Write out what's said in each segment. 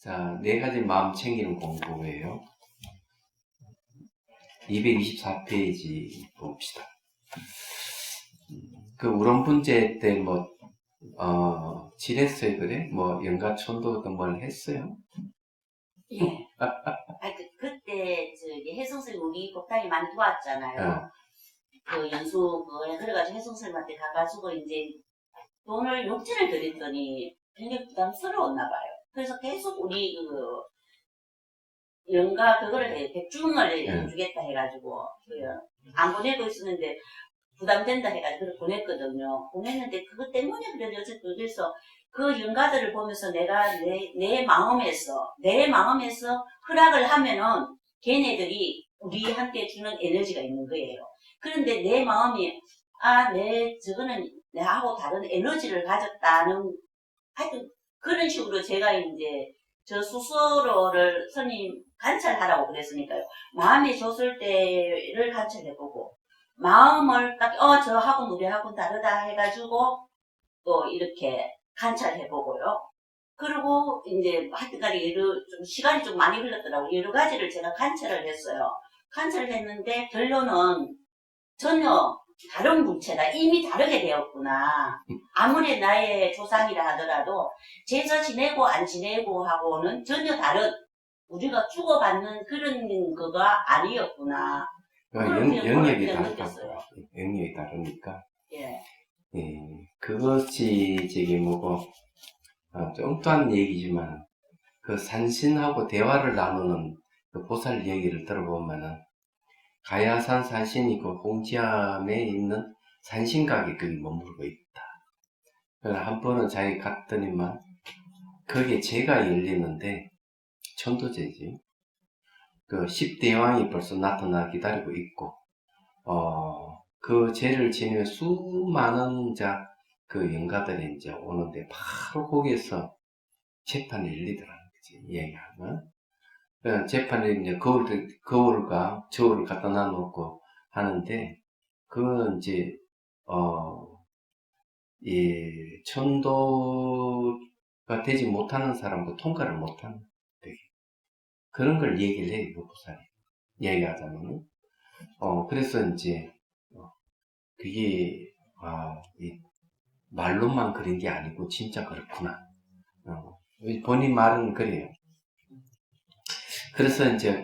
자, 네 가지 마음 챙기는 공부예요. 224페이지 봅시다. 그 우론분재 때 지냈어요, 그래? 연가촌도 뭘 했어요? 예. 그때 혜성쌤 우리 복당이 많이 도왔잖아요. 그 연수 그래가지고 혜성쌤한테 가가지고 이제 돈을 욕지를 드렸더니 굉장히 부담스러웠나 봐요. 그래서 계속 우리 연가 그거를 백중을 해주겠다 해가지고 안 보내고 있었는데 부담된다 해가지고 보냈거든요. 보냈는데 그것 때문에 그래서 그 연가들을 보면서 내가 내 마음에서 허락을 하면은 걔네들이 우리한테 주는 에너지가 있는 거예요. 그런데 내 마음이 저거는 내하고 다른 에너지를 가졌다는 하여튼 그런 식으로 제가 이제 저 스스로를 스님 관찰하라고 그랬으니까요. 마음이 줬을 때를 관찰해보고 마음을 딱 저하고 우리하고 다르다 해가지고 또 이렇게 관찰해보고요. 그리고 이제 하여튼간에 좀 시간이 좀 많이 흘렀더라고요. 여러 가지를 제가 관찰을 했어요. 관찰을 했는데 결론은 전혀 다른 물체다. 이미 다르게 되었구나. 아무리 나의 조상이라 하더라도 제사 지내고 안 지내고 하고는 전혀 다른 우리가 주고받는 그런 거가 아니었구나. 영역이 다르다고. 영역이 다르니까. 예. 그것이 엉뚱한 얘기지만 그 산신하고 대화를 나누는 그 보살 얘기를 들어보면은 가야산 산신이 그 홍지암에 있는 산신각에 거기 머물고 있다. 그래서 한 번은 자기 갔더니만 거기에 제가 열리는데 천도제지. 그 10대 왕이 벌써 나타나 기다리고 있고 그 제를 지내면 수많은 그 영가들이 이제 오는데 바로 거기에서 재판이 열리더라는 거지, 얘기하면. 재판에 이제 거울과 저울을 갖다 놔놓고 하는데, 그건 이제, 이 천도가 되지 못하는 사람도 통과를 못하는 거예요. 그런 걸 얘기를 해요, 그 보살이. 얘기하자면. 그래서 이제, 그게, 말로만 그런 게 아니고, 진짜 그렇구나. 본인 말은 그래요. 그래서 이제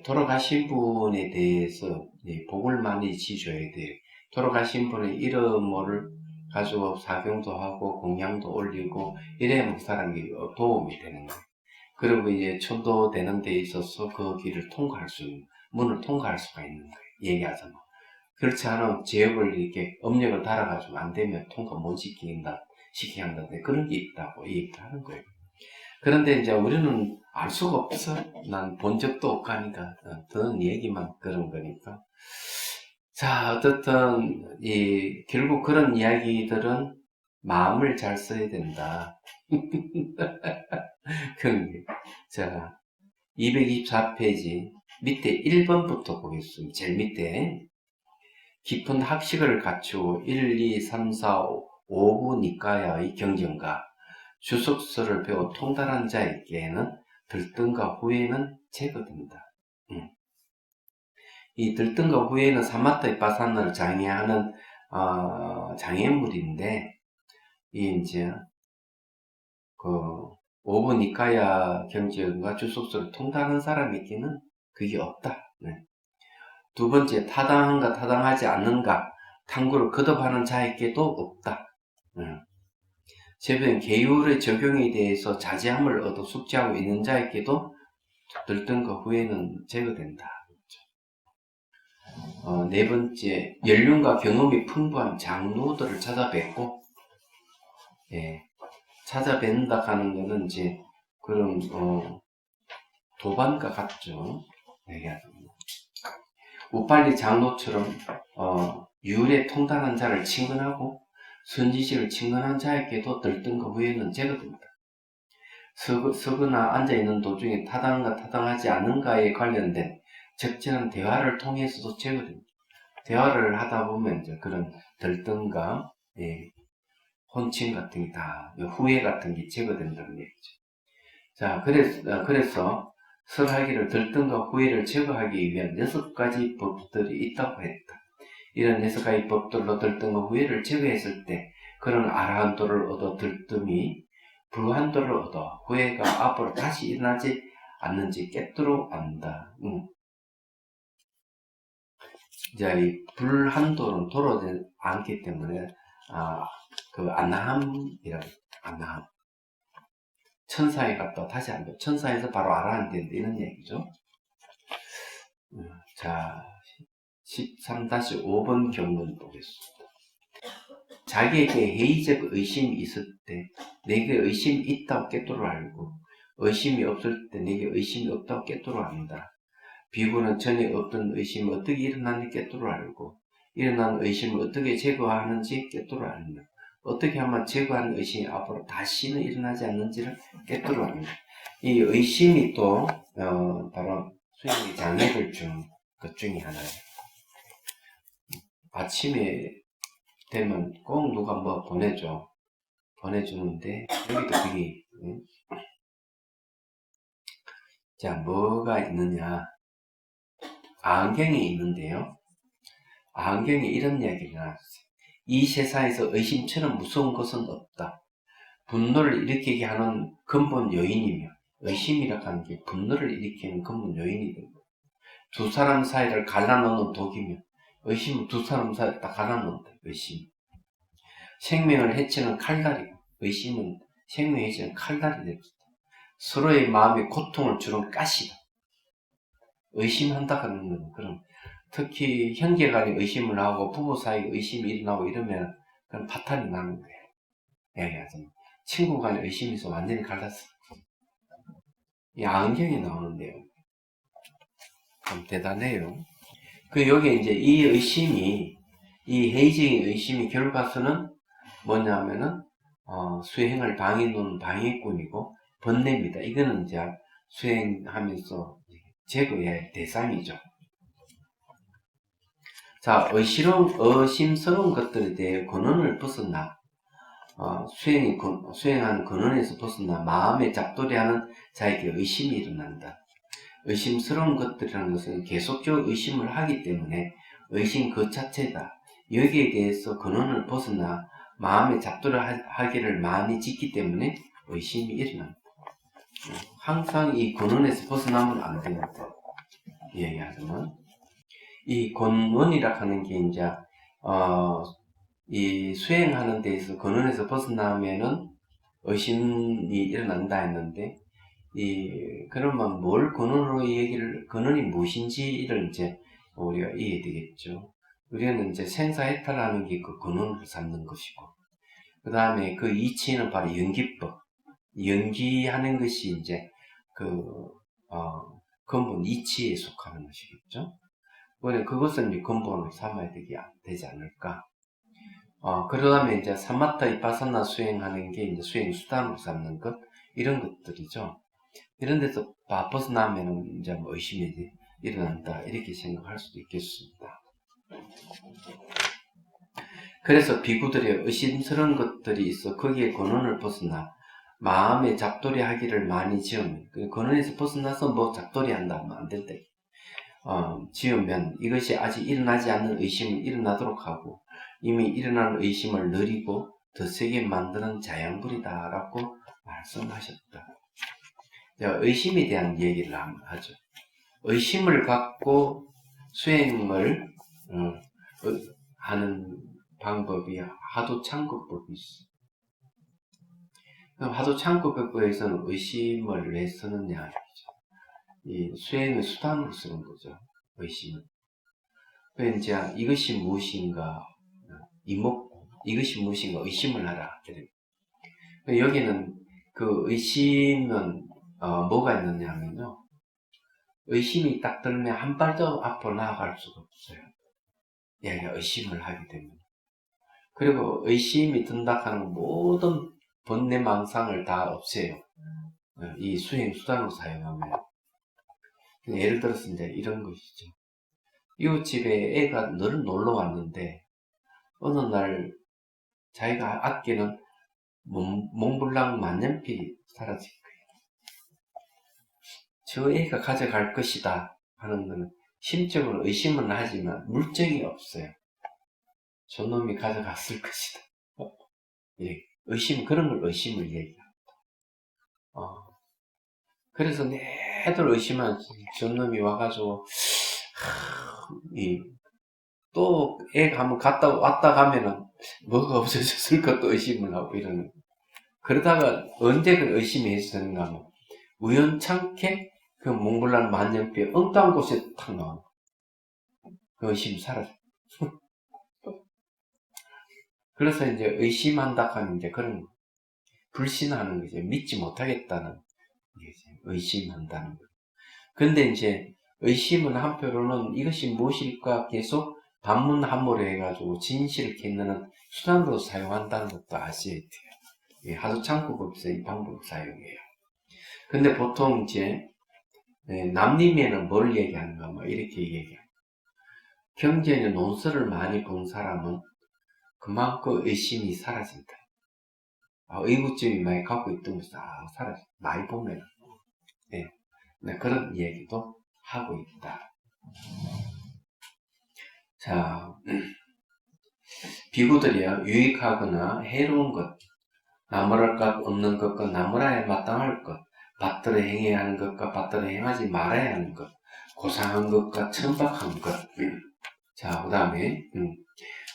돌아가신 분에 대해서 복을 많이 지줘야 돼요. 돌아가신 분의 이름을 가지고 사경도 하고 공양도 올리고 이래야 그 사람이 도움이 되는 거예요. 그리고 이제 천도되는 데 있어서 그 길을 문을 통과할 수가 있는 거예요. 얘기하자면. 그렇지 않으면 제업을 이렇게 업력을 달아가지고 안 되면 통과 못 시키게 한다. 그런 게 있다고 얘기를 하는 거예요. 그런데 이제 우리는 알 수가 없어. 난 본 적도 없고 하니까 듣는 얘기만 그런 거니까. 자, 어쨌든 결국 그런 이야기들은 마음을 잘 써야 된다. 자, 224페이지 밑에 1번부터 보겠습니다. 제일 밑에 깊은 학식을 갖추고 1, 2, 3, 4, 5부 니까야의 경전과 주석서를 배워 통달한 자에게는 들뜬과 후회는 제거된다. 이 들뜬과 후회는 사마타 이빠사나를 장애하는 장애물인데, 이제 오부 니까야 경전과 주석서를 통달한 사람에게는 그게 없다. 두 번째, 타당한가 타당하지 않는가 탐구를 거듭하는 자에게도 없다. 세변 계율의 적용에 대해서 자제함을 얻어 숙지하고 있는 자에게도 들뜬과 후회는 제거된다. 네 번째, 연륜과 경험이 풍부한 장로들을 찾아뵙고, 찾아뵙는다 하는 것은 이제 그런 도반과 같죠. 우팔리 장로처럼 유래 통달한 자를 친근하고 선지식을 친근한 자에게도 들뜬과 후회는 제거됩니다. 서거나 앉아있는 도중에 타당한가 타당하지 않은가에 관련된 적절한 대화를 통해서도 제거됩니다. 대화를 하다 보면 이제 그런 들뜬과 혼침 같은 게 다 후회 같은 게 제거된다는 얘기죠. 자, 그래서 설하기를 들뜬과 후회를 제거하기 위한 6가지 법들이 있다고 했다. 이런 6가지 법들로 들뜬과 후회를 제거했을 때 그런 아라한도를 얻어 들뜸이 불한도를 얻어 후회가 앞으로 다시 일어나지 않는지 깨뜨려 안다. 이제 이 불한도는 돌아오지 않기 때문에 그 안나함이라고 안나함. 천사에 갔다 다시 안 돼. 천사에서 바로 아라한테인데 이런 얘기죠. 자, 13-5번 경문 보겠습니다. 자기에게 회의적 의심이 있을 때 내게 의심이 있다고 깨뜨려 알고 의심이 없을 때 내게 의심이 없다고 깨뜨려 안다. 비구는 전에 없던 의심이 어떻게 일어나는지 깨뜨려 알고 일어난 의심을 어떻게 제거하는지 깨뜨려 안다. 어떻게 하면 제거한 의심이 앞으로 다시는 일어나지 않는지를 깨뜨려 안다. 이 의심이 또 바로 수행의 장애를 준 것 중에 하나예요. 아침에 되면 꼭 누가 뭐 보내주는데 여기도 그게 자 뭐가 있느냐 안경이 있는데요. 안경에 이런 이야기를 나왔어요. 이 세상에서 의심처럼 무서운 것은 없다. 분노를 일으키게 하는 근본 요인이며 의심이라고 하는 게 분노를 일으키는 근본 요인이 됩니다. 두 사람 사이를 갈라놓는 독이며 의심은 두 사람 사이를 딱 갈라놓는다. 의심. 생명을 해치는 칼날이고 의심은 생명을 해치는 칼날이 됩니다. 서로의 마음에 고통을 주는 가시다. 의심한다 하는 건 그런 특히 형제간에 의심을 하고 부부 사이에 의심이 일어나고 이러면 그런 파탄이 나는 거예요. 얘기하자면 친구 간에 의심이 있어 완전히 갈랐어. 이 안경이 나오는데요. 참 대단해요. 그 여기에 이제 이 의심이 이 회의적인 의심이 결과서는 뭐냐면은 수행을 방해놓는 방해꾼이고 번뇌입니다. 이거는 이제 수행하면서 제거의 대상이죠. 자, 의심스러운 것들에 대해 근원을 벗어나 수행하는 근원에서 벗어나 마음에 잡돌이하는 자에게 의심이 일어난다. 의심스러운 것들이라는 것은 계속적으로 의심을 하기 때문에 의심 그 자체다. 여기에 대해서 근원을 벗어나 마음에 잡돌이하기를 많이 짓기 때문에 의심이 일어난다. 항상 이 근원에서 벗어나면 안 된다. 얘기하자면 이 근원이라 하는 게 이제 이 수행하는 데에서 근원에서 벗어나면은 의심이 일어난다 했는데 그러면 뭘 근원으로 근원이 무엇인지를 이제 우리가 이해되겠죠. 우리는 이제 생사해탈하는 게 그 근원을 삼는 것이고, 그 다음에 그 이치는 바로 연기법, 연기하는 것이 이제 근본 이치에 속하는 것이겠죠. 그것은 이제 근본을 삼아야 되지 않을까. 그러다면 이제 사마타 이파사나 수행하는 게 이제 수행 수단으로 삼는 것, 이런 것들이죠. 이런 데서 벗어나면은 이제 뭐 의심이 일어난다, 이렇게 생각할 수도 있겠습니다. 그래서 비구들의 의심스러운 것들이 있어 거기에 근원을 벗어나 마음에 잡돌이 하기를 많이 지으면, 근원에서 벗어나서 뭐 잡돌이 한다 하면 안 된다. 지으면 이것이 아직 일어나지 않는 의심을 일어나도록 하고 이미 일어난 의심을 느리고 더 세게 만드는 자양불이다라고 말씀하셨다. 의심에 대한 얘기를 하죠. 의심을 갖고 수행을 하는 방법이 하도창구법이 있어요. 하도창구법에서는 의심을 왜 쓰느냐, 이 수행의 수단으로 쓰는 거죠. 의심은. 이제 이것이 무엇인가, 이것이 무엇인가 의심을 하라. 여기는 그 의심은 뭐가 있느냐 하면요, 의심이 딱 들면 한 발도 앞으로 나아갈 수가 없어요. 얘가 의심을 하기 때문에. 그리고 의심이 든다 하는 모든 번뇌 망상을 다 없애요. 이 수행 수단으로 사용하면. 예를 들어서 이제 이런 것이죠. 이웃집에 애가 늘 놀러 왔는데 어느 날 자기가 아끼는 몽블랑 만년필이 사라진 거예요. 저 애가 가져갈 것이다 하는 거는 심적으로 의심은 하지만 물증이 없어요. 저놈이 가져갔을 것이다. 예, 그런 걸 의심을 얘기합니다. 그래서 애들 의심한 저놈이 와가지고, 또 애가 한번 왔다 가면은 뭐가 없어졌을 것도 의심을 하고 이러는. 그러다가 언제 그 의심이 해소되는가 하면 우연찮게 그 몽골란 만년필 엉뚱한 곳에 탁 나와. 그 의심이 사라져. 그래서 이제 의심한다 하면 이제 그런 불신하는 거죠. 믿지 못하겠다는 게 의심한다는 거. 근데 이제 의심은 한편으로는 이것이 무엇일까 계속 반문함으로 해가지고 진실을 캐내는 수단으로 사용한다는 것도 아셔야 돼요. 하도 창구법에서 이 방법을 사용해요. 근데 보통 이제 남림에는 뭘 얘기하는가 뭐 이렇게 얘기해요. 경전의 논설을 많이 본 사람은 그만큼 의심이 사라진다. 의구점이 많이 갖고 있던 것이 사라져. 많이 보면 그런 얘기도 하고 있다. 자, 비구들이요, 유익하거나 해로운 것, 나무랄 것 없는 것과 나무라야 마땅할 것, 받들어 행해야 하는 것과 받들어 행하지 말아야 하는 것, 고상한 것과 천박한 것. 자, 그 다음에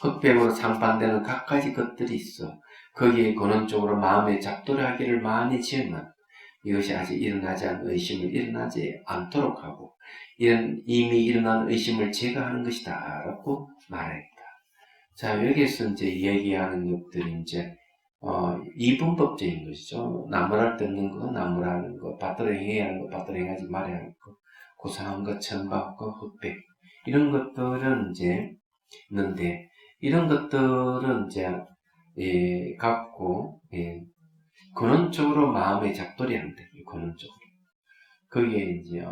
흑백으로 상반되는 각가지 것들이 있어. 거기에 근원적으로 마음에 잡돌이하기를 많이 지으면 이것이 아직 일어나지 않은 의심을 일어나지 않도록 하고 이미 일어난 의심을 제거하는 것이다 라고 말했다. 자, 여기에서 이제 얘기하는 것들이 이제 이분법적인 것이죠. 나무랄 데 없는 거, 나무라는 거, 받들어 행해야 하는 거, 받들어 행하지 말아야 하는 거, 고상한 것, 천박 것, 흑백 이런 것들은 이제 있는데 이런 것들은 이제 갖고 근원적으로 마음에 잡돌이 한다. 근원적으로 거기에 이제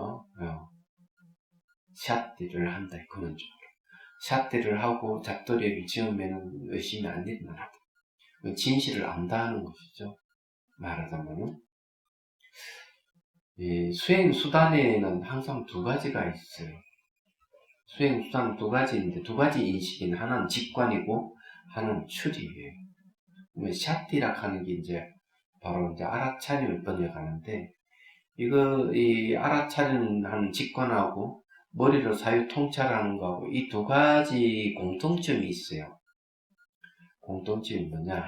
샷딜을 한다. 근원적으로 샷딜을 하고 잡돌이를 지으면 의심이 안 일어난다. 진실을 안다는 것이죠. 말하자면은 수행 수단에는 항상 두 가지가 있어요. 수행 수단 두 가지인데 두 가지 인식인 하나는 직관이고 하나는 추리예요. 샤티라 하는 게 이제 바로 이제 알아차림을 번역하는데 이 알아차림하는 직관하고 머리로 사유 통찰하는 거하고 이 두 가지 공통점이 있어요. 공통점이 뭐냐?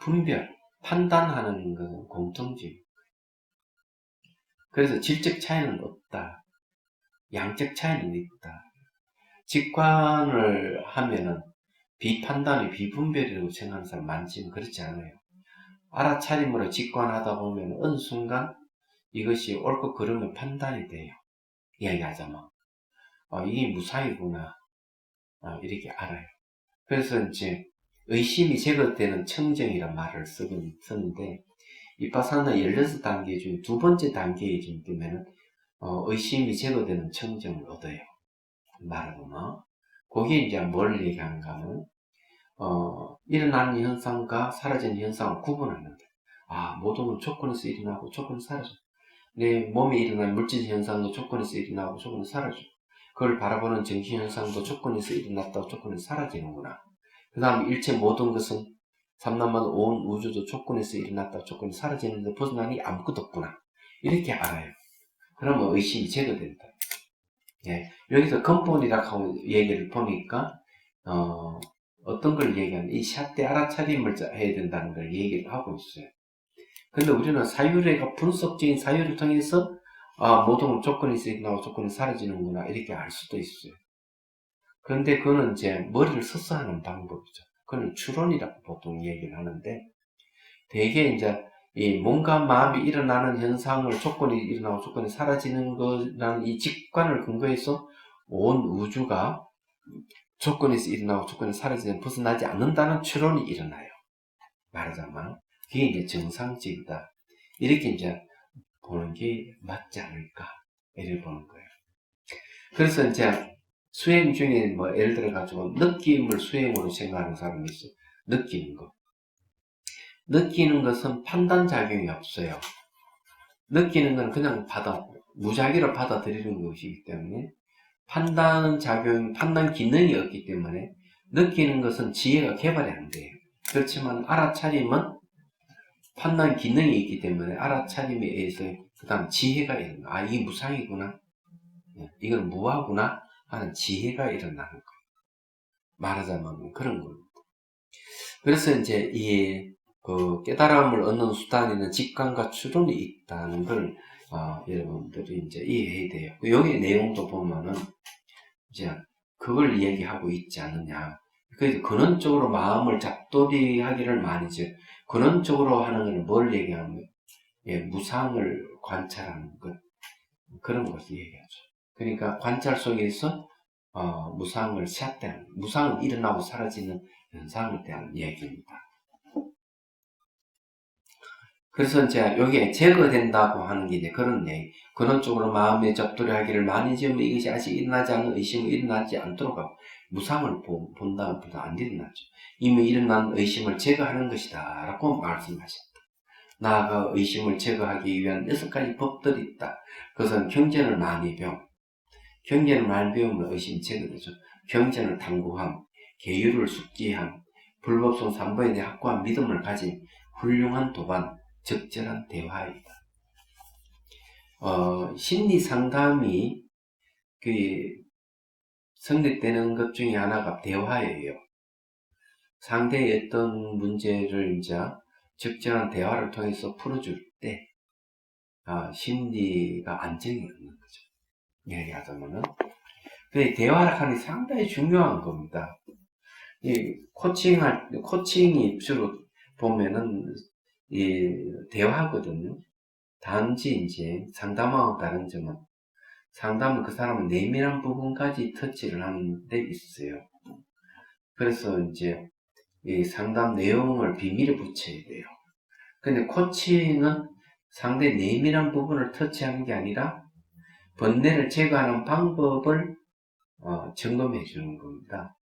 분별, 판단하는 것은 공통점. 그래서 질적 차이는 없다. 양적 차이는 있다. 직관을 하면은 비판단이 비분별이라고 생각하는 사람 많지만 그렇지 않아요. 알아차림으로 직관하다 보면 어느 순간 이것이 옳고 그름의 판단이 돼요. 이야기하자면 이게 무상이구나 이렇게 알아요. 그래서 이제 의심이 제거되는 청정이라는 말을 쓰는데 이파사나 16단계 중에 두 번째 단계에 되면 의심이 제거되는 청정을 얻어요. 말하자면 거기에 이제 뭘 얘기하는가 하면 일어나는 현상과 사라지는 현상을 구분하는데 모든 건 조건에서 일어나고 조건에서 사라져. 내 몸에 일어나는 물질 현상도 조건에서 일어나고 조건에서 사라져. 그걸 바라보는 정신 현상도 조건에서 일어났다고 조건에서 사라지는구나. 그 다음 일체 모든 것은 삼남만 온 우주도 조건에서 일어났다고 조건에서 사라지는데 벗어나니 아무것도 없구나. 이렇게 알아요. 그러면 의심이 제거된다. 여기서 근본이라고 얘기를 보니까 어떤 걸 얘기하면 이 샷대 알아차림을 해야 된다는 걸 얘기를 하고 있어요. 근데 우리는 사유례가 분석적인 사유를 통해서 모든 건 조건에서 일어나고 조건이 사라지는구나 이렇게 알 수도 있어요. 그런데 그거는 이제 머리를 써서 하는 방법이죠. 그건 추론이라고 보통 얘기를 하는데 대개 이제 이 뭔가 마음이 일어나는 현상을 조건이 일어나고 조건이 사라지는 거라는 이 직관을 근거해서 온 우주가 조건에서 일어나고 조건이 사라지는 벗어나지 않는다는 추론이 일어나요. 말하자면 그게 이제 정상적이다. 이렇게 이제 보는 게 맞지 않을까 이렇게 보는 거예요. 그래서 이제 수행 중에 예를 들어 가지고 느낌을 수행으로 생각하는 사람이 있어요. 느끼는 거. 느끼는 것은 판단작용이 없어요. 느끼는 건 그냥 무작위로 받아들이는 것이기 때문에 판단 기능이 없기 때문에 느끼는 것은 지혜가 개발이 안 돼요. 그렇지만 알아차림은 판단 기능이 있기 때문에 알아차림에 의해서 그 다음 지혜가 일어나. 아, 이게 무상이구나. 이건 무하구나 하는 지혜가 일어나는 거예요. 말하자면 그런 겁니다. 그래서 이제 그 깨달음을 얻는 수단에는 직관과 추론이 있다는 걸 여러분들이 이제 이해해야 돼요. 여기 내용도 보면은 이제 그걸 얘기하고 있지 않느냐. 그래서 근원적으로 마음을 잡돌이하기를 많이죠. 근원적으로 하는 건 뭘 얘기하면 무상을 관찰하는 것, 그런 것을 얘기하죠. 그러니까 관찰 속에서 무상을 샷대하는, 무상은 일어나고 사라지는 현상에 대한 얘기입니다. 그래서 이제 여기에 제거된다고 하는 게 이제 그런 얘기. 근원적으로 마음에 접돌이 하기를 많이 지으면 이것이 아직 일어나지 않은 의심이 일어나지 않도록 하고, 무상을 본다보다 안 일어나죠. 이미 일어난 의심을 제거하는 것이다 라고 말씀하셨다. 나아가 의심을 제거하기 위한 6가지 법들이 있다. 그것은 경전을 많이 경전을 많이 배우면 의심이 제거되죠. 경전을 탐구함, 계율을 숙지함, 불법성 삼보에 대해 확고한 믿음을 가진 훌륭한 도반, 적절한 대화이다. 심리 상담이 성립되는 것 중에 하나가 대화예요. 상대의 어떤 문제를 이제 적절한 대화를 통해서 풀어줄 때 심리가 안정이 없는 거죠. 얘기하자면은 대화라는 게 상당히 중요한 겁니다. 코칭이 주로 보면은 대화거든요. 단지 이제 상담하고 다른 점은 상담은 그 사람은 내밀한 부분까지 터치를 하는 데 있어요. 그래서 이제 이 상담 내용을 비밀에 붙여야 돼요. 근데 코칭은 상대 내밀한 부분을 터치하는 게 아니라 번뇌를 제거하는 방법을 점검해 주는 겁니다.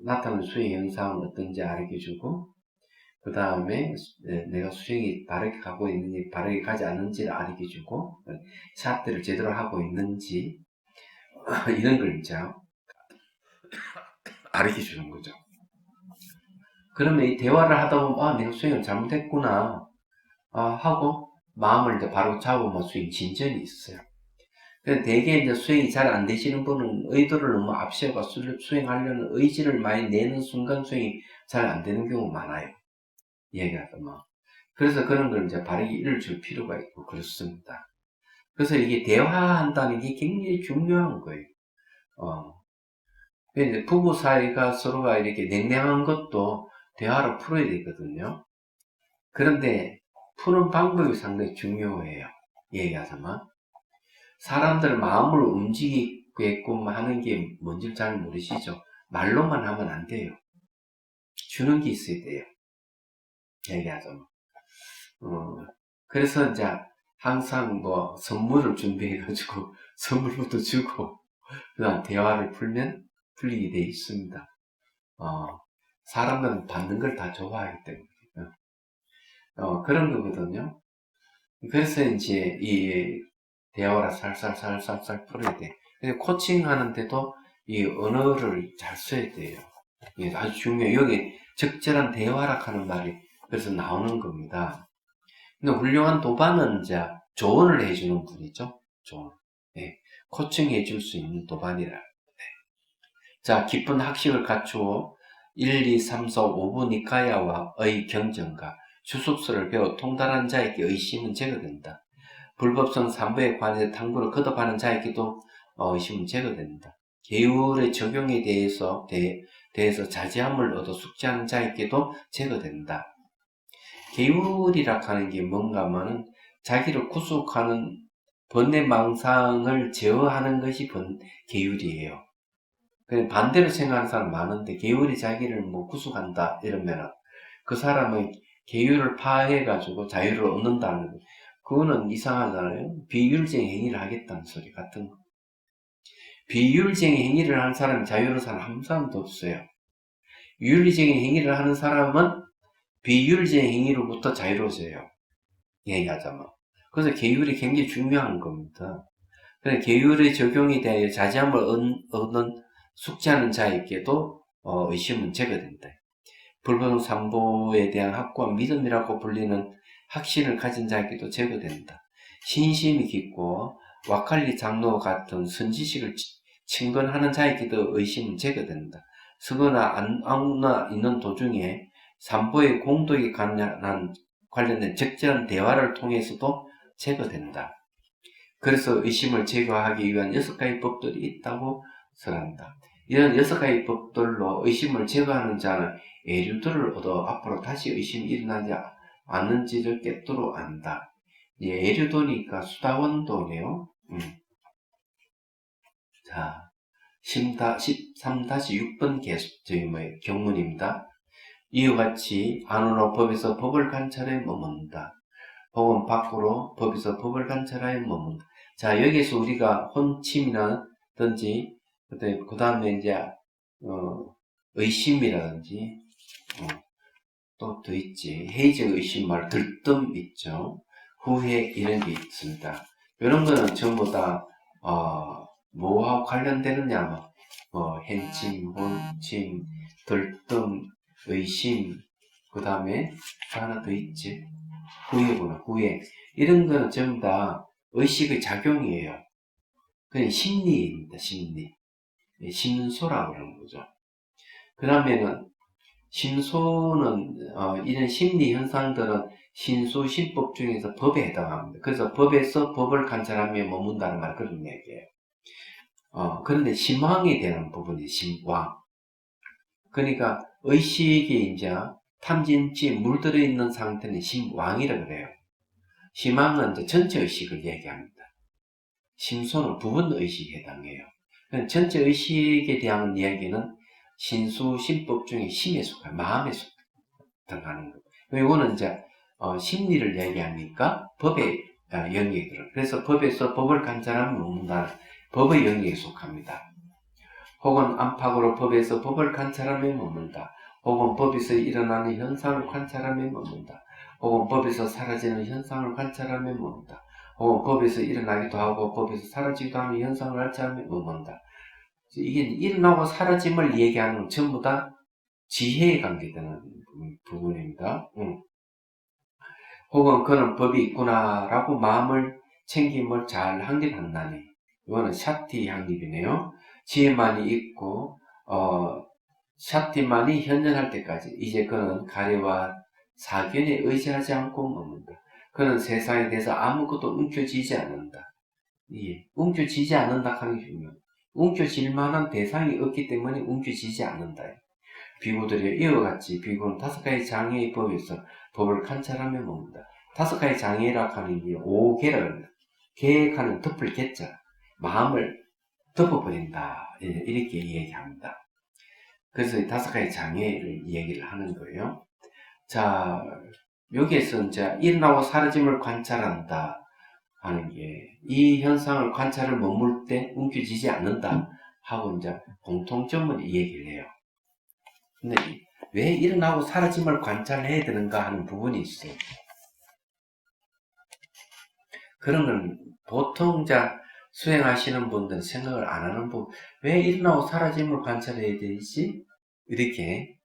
나타나는 수행 현상은 어떤지 알려주고, 그 다음에 내가 수행이 바르게 가고 있는지 바르게 가지 않는지를 알려주고, 샷들을 제대로 하고 있는지 이런 걸 이제 알려주는 거죠. 그러면 이 대화를 하다 보면 내가 수행을 잘못했구나 하고 마음을 이제 바로 잡으면 수행 진전이 있어요. 대개 이제 수행이 잘 안 되시는 분은 의도를 너무 앞세워가 수행하려는 의지를 많이 내는 순간 수행이 잘 안 되는 경우가 많아요. 얘기하자면. 그래서 그런 걸 이제 바르게 일을 필요가 있고 그렇습니다. 그래서 이게 대화한다는 게 굉장히 중요한 거예요. 이제 부부 사이가 서로가 이렇게 냉랭한 것도 대화로 풀어야 되거든요. 그런데 푸는 방법이 상당히 중요해요. 얘기하자면. 사람들 마음을 움직이게끔 하는 게 뭔지 잘 모르시죠? 말로만 하면 안 돼요. 주는 게 있어야 돼요. 얘기하자면. 그래서 이제 항상 선물을 준비해가지고 선물부터 주고 그다음 대화를 풀리게 돼 있습니다. 사람들은 받는 걸 다 좋아하기 때문에 그런 거거든요. 그래서 이제 이 대화를 살살 풀어야 돼. 코칭 하는데도 이 언어를 잘 써야 돼요. 이게 아주 중요해요. 여기 적절한 대화라 하는 말이 그래서 나오는 겁니다. 근데 훌륭한 도반은 이제 조언을 해주는 분이죠. 조언. 코칭해 줄 수 있는 도반이라. 자, 깊은 학식을 갖추어 1, 2, 3, 4, 5부 니카야와의 경전과 주숙서를 배워 통달한 자에게 의심은 제거된다. 불법성 3부에 관해서 탐구를 거듭하는 자에게도 의심은 제거된다. 계율의 적용에 대해서 자제함을 얻어 숙지하는 자에게도 제거된다. 계율이라 하는 게 뭔가 하면은 자기를 구속하는 번뇌망상을 제어하는 것이 계율이에요. 반대로 생각하는 사람 많은데 계율이 자기를 구속한다 이러면 그 사람의 계율을 파해가지고 자유를 얻는다는 거. 그거는 이상하잖아요. 비율적인 행위를 하겠다는 소리 같은 거. 비율적인 행위를 하는 사람이 자유로운 사람 한 사람도 없어요. 윤리적인 행위를 하는 사람은 비윤리적 행위로부터 자유로워져요. 얘기하자면. 그래서 계율이 굉장히 중요한 겁니다. 그래서 계율의 적용에 대하여 자제함을 얻는 숙지하는 자에게도 의심은 제거된다. 불보동 삼보에 대한 확고한 믿음이라고 불리는 확신을 가진 자에게도 제거된다. 신심이 깊고 와칼리 장로와 같은 선지식을 친근하는 자에게도 의심은 제거된다. 서거나 아무나 있는 도중에 삼보의 공덕에 관련된 적절한 대화를 통해서도 제거된다. 그래서 의심을 제거하기 위한 6가지 법들이 있다고 설한다. 이런 6가지 법들로 의심을 제거하는 자는 예류들을 얻어 앞으로 다시 의심이 일어나지 않는지를 깨뜨려 안다. 예류도니까 수다원도네요. 자, 13-6번 경문입니다. 이와 같이 안으로 법에서 법을 관찰해 머문다. 법은 밖으로 법에서 법을 관찰하여 머문다. 자, 여기서 우리가 혼침이라든지, 그 다음에 이제, 의심이라든지, 또 더 있지. 회의적 의심 말, 들뜸 있죠. 후회, 이런 게 있습니다. 이런 거는 전부 다, 뭐와 관련되느냐, hen 침, 혼침, 들뜸, 의심, 그 다음에 하나 더 있지. 후회구나, 후회. 이런 거는 전부 다 의식의 작용이에요. 그냥 심리입니다, 심리. 심소라고 그러는 거죠. 그 다음에는, 심소는, 이런 심리 현상들은 신수, 신법 중에서 법에 해당합니다. 그래서 법에서 법을 관찰하며 머문다는 말, 그런 얘기예요. 그런데 심왕에 대한 부분이 심왕. 그러니까 의식이 이제 탐진치 물들어 있는 상태는 심왕이라고 그래요. 심왕은 이제 전체 의식을 얘기합니다. 심소는 부분 의식에 해당해요. 전체 의식에 대한 이야기는 신수, 신법 중에 심에 속한, 마음에 속하는 거. 이거는 이제 심리를 얘기하니까 법의 영역이 들어요. 그래서 법에서 법을 관찰하면 묻는다는 법의 영역에 속합니다. 혹은 안팎으로 법에서 법을 관찰하며 묻는다. 혹은 법에서 일어나는 현상을 관찰하며 묻는다. 혹은 법에서 사라지는 현상을 관찰하며 묻는다. 혹은 법에서 일어나기도 하고 법에서 사라지기도 하는 현상을 관찰하며 묻는다. 이게 일어나고 사라짐을 얘기하는 건 전부 다 지혜에 관계되는 부분입니다. 혹은 그런 법이 있구나라고 마음을 챙김을 잘 확립한다니. 이거는 샤티 확립이네요. 지혜만이 있고 샤티만이 현존할 때까지 이제 그는 가래와 사견에 의지하지 않고 머문다. 그는 세상에 대해서 아무것도 움켜쥐지 않는다. 예, 움켜쥐지 않는다 하는 게 중요해요. 움켜쥘 만한 대상이 없기 때문에 움켜쥐지 않는다. 비구들이 이와 같이 비구는 5가지 장애의 법에서 법을 관찰하며 먹는다. 5가지 장애라 하는 게 5개라 합니다. 계획하는 덮을 개자, 마음을 덮어버린다. 이렇게 얘기합니다. 그래서 5가지 장애를 얘기를 하는 거예요. 자, 여기에서 이제 일어나고 사라짐을 관찰한다 하는 게 이 현상을 관찰을 머물 때 움켜쥐지 않는다 하고 이제 공통점을 얘기를 해요. 근데 왜 일어나고 사라짐을 관찰해야 되는가 하는 부분이 있어요. 그런 건 보통 수행하시는 분들은 생각을 안 하는 부분. 왜 일어나고 사라짐을 관찰해야 되지? 이렇게.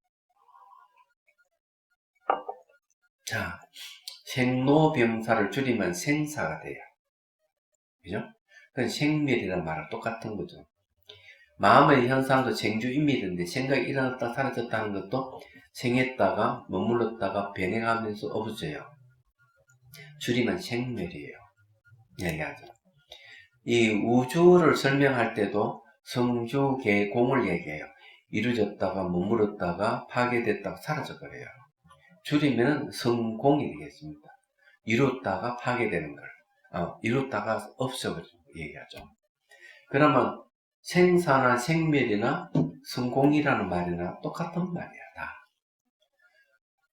자, 생로병사를 줄이면 생사가 돼요. 그죠? 그건 생멸이라는 말은 똑같은 거죠. 마음의 현상도 생주인멸인데 생각이 일어났다 사라졌다는 것도 생했다가 머물렀다가 변해가면서 없어져요. 줄이면 생멸이에요. 얘기하죠. 이 우주를 설명할 때도 성주계공을 얘기해요. 이루어졌다가 머물렀다가 파괴됐다가 사라져버려요. 줄이면 성공이 되겠습니다. 이뤘다가 파괴되는 걸. 이뤘다가 없어버리고 얘기하죠. 그러면 생사나 생멸이나 성공이라는 말이나 똑같은 말이야, 다.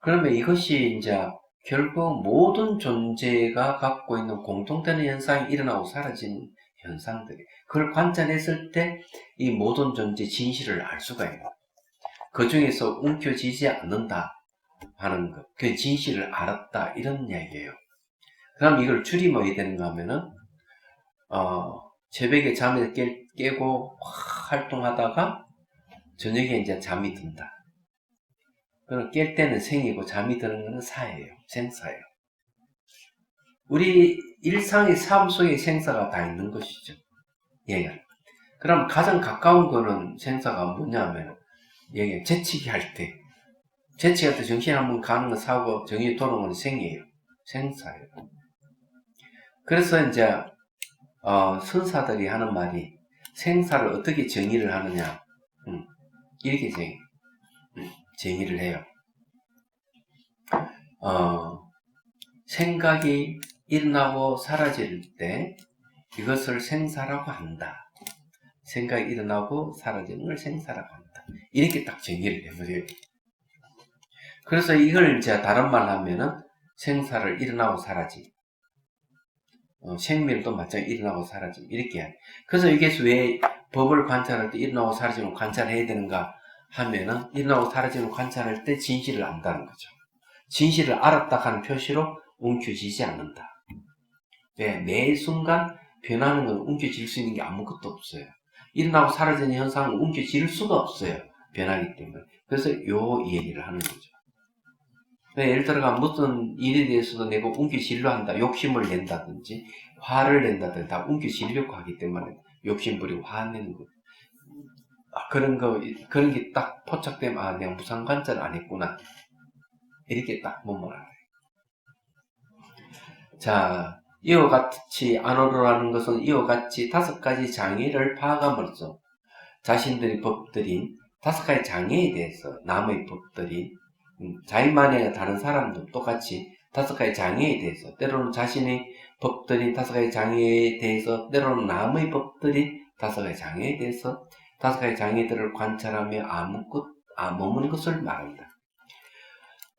그러면 이것이 이제 결국 모든 존재가 갖고 있는 공통되는 현상이 일어나고 사라지는 현상들이, 그걸 관찰했을 때 이 모든 존재 진실을 알 수가 있는, 그 중에서 움켜쥐지 않는다 하는 것. 그 진실을 알았다. 이런 이야기예요. 그럼 이걸 줄이면 어떻게 되는가 하면은, 새벽에 잠을 깨고 활동하다가 저녁에 이제 잠이 든다. 그럼 깰 때는 생이고 잠이 드는 것은 사예요. 생사예요. 우리 일상의 삶 속에 생사가 다 있는 것이죠. 예. 그럼 가장 가까운 거는 생사가 뭐냐면, 예, 재치기 할 때. 재치할 때 정신 한번 가는 건 사고, 정신이 돌아오는 건 생이에요. 생사예요. 그래서 이제, 선사들이 하는 말이, 생사를 어떻게 정의를 하느냐. 이렇게 정의를 해요. 생각이 일어나고 사라질 때 이것을 생사라고 한다. 생각이 일어나고 사라지는 걸 생사라고 한다. 이렇게 딱 정의를 해버려요. 그래서 이걸 이제 다른 말로 하면은 생사를 일어나고 사라짐. 생멸도 마찬가지로 일어나고 사라짐. 이렇게 해요. 그래서 이게 왜 법을 관찰할 때 일어나고 사라지는 관찰해야 되는가 하면은 일어나고 사라지는 관찰할 때 진실을 안다는 거죠. 진실을 알았다 하는 표시로 움켜쥐지 않는다. 네, 매 순간 변하는 건 움켜쥘 수 있는 게 아무것도 없어요. 일어나고 사라지는 현상은 움켜쥘 수가 없어요. 변하기 때문에. 그래서 요 얘기를 하는 거죠. 예를 들어가 무슨 일에 대해서도 내가 움켜쥐려 한다. 욕심을 낸다든지 화를 낸다든지 다 움켜쥐려고 하기 때문에 욕심 부리고 화내는 거. 그런 게 딱 포착되면 내가 무상관찰을 안 했구나. 이렇게 딱 보면 알아요. 자, 이와 같이 안오르라는 것은 이와 같이 5가지 장애를 파악함으로써 자신들의 법들인 5가지 장애에 대해서 남의 법들인 자기만의 다른 사람도 똑같이 5가지 장애에 대해서 때로는 자신의 법들인 5가지 장애에 대해서 때로는 남의 법들인 5가지 장애에 대해서 5가지 장애들을 관찰하며 머무는 것을 말합니다.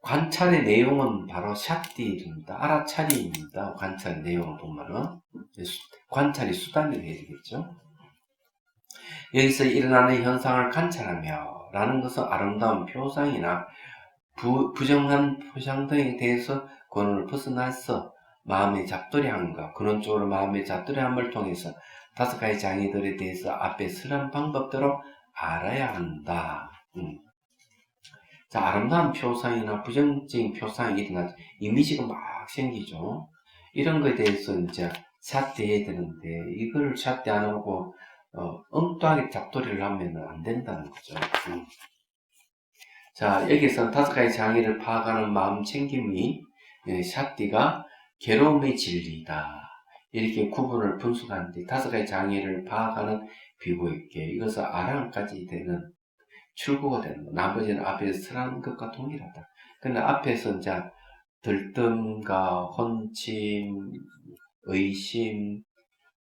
관찰의 내용은 바로 샷디입니다. 알아차리입니다. 관찰 내용을 보면은 관찰이 수단이 되어야 되겠죠. 여기서 일어나는 현상을 관찰하며 라는 것은 아름다운 표상이나 부정한 표상 등에 대해서 근원을 벗어나서 마음의 잡돌이함과 근원적으로 마음의 잡돌이함을 통해서 5가지 장애들에 대해서 앞에 설한 방법대로 알아야 한다. 자, 아름다운 표상이나 부정적인 표상이 일어나죠. 이미지가 막 생기죠. 이런 거에 대해서 이제 샷대해야 되는데, 이걸 샷대 안 하고, 엉뚱하게 잡돌이를 하면 안 된다는 거죠. 자, 여기서 5가지 장애를 파악하는 마음 챙김이, 샷디가 괴로움의 진리다. 이렇게 구분을 분석하는데, 5가지 장애를 파악하는 비고있게, 이것은 아랑까지 되는 출구가 되는 거. 나머지는 앞에서 설하는 것과 동일하다. 근데 앞에서 이제 들뜸과 혼침, 의심,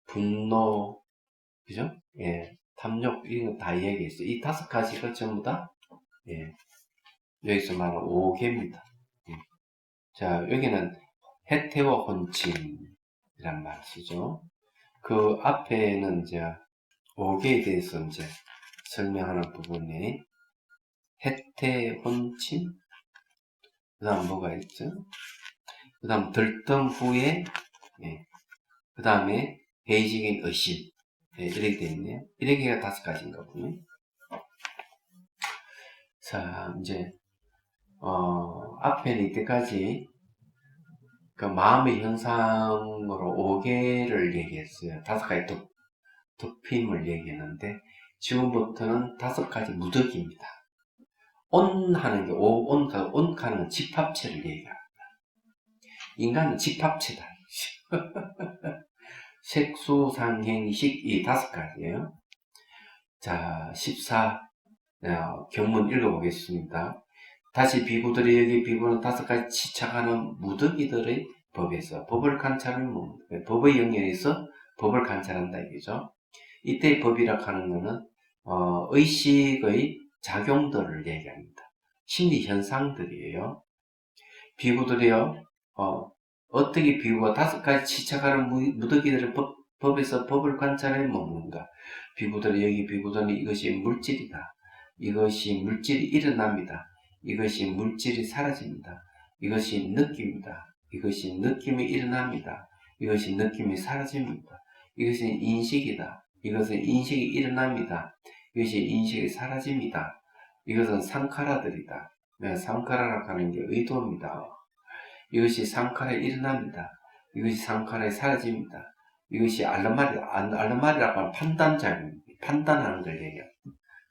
분노, 그죠? 예, 탐욕 이런 거 다 얘기했어요. 이 5가지가 전부 다 여기서 말하는 5개입니다. 자, 여기는 해태와 혼침이란 말을 쓰죠. 그 앞에는 이제 5개에 대해서 이제 설명하는 부분에 해태, 혼침, 그 다음 뭐가 있죠? 그 다음 들뜸 후에, 그 다음에 회의적인 의심, 이렇게 되어 있네요. 이렇게가 5가지인가 보네. 자, 이제, 앞에는 이때까지 그 마음의 현상으로 5개를 얘기했어요. 5가지 덮임을 얘기했는데, 지금부터는 5가지 무더기입니다. 온하는 게, 온하는 건 집합체를 얘기합니다. 인간은 집합체다. 색수상행식 이 5가지예요. 자, 14 경문 읽어보겠습니다. 다시 비구들이 여기 비구는 5가지 치착하는 무더기들의 법에서 법을 관찰을 법의 영역에서 법을 관찰한다 이거죠. 이때 법이라 하는 것은 의식의 작용들을 얘기합니다. 심리 현상들이에요. 비구들이요. 어떻게 비구가 5가지 치착하는 무더기들의 법에서 법을 관찰해 먹는가? 비구들이 여기 비구들이 이것이 물질이다. 이것이 물질이 일어납니다. 이것이 물질이 사라집니다. 이것이 느낌이다. 이것이 느낌이 일어납니다. 이것이 느낌이 사라집니다. 이것이 인식이다. 이것은 인식이 일어납니다. 이것이 인식이 사라집니다. 이것은 상카라들이다. 상카라라고 하는 게 의도입니다. 이것이 상카라에 일어납니다. 이것이 상카라에 사라집니다. 이것이 알르마리라고 하는 판단작용입니다. 판단하는 걸 얘기해요.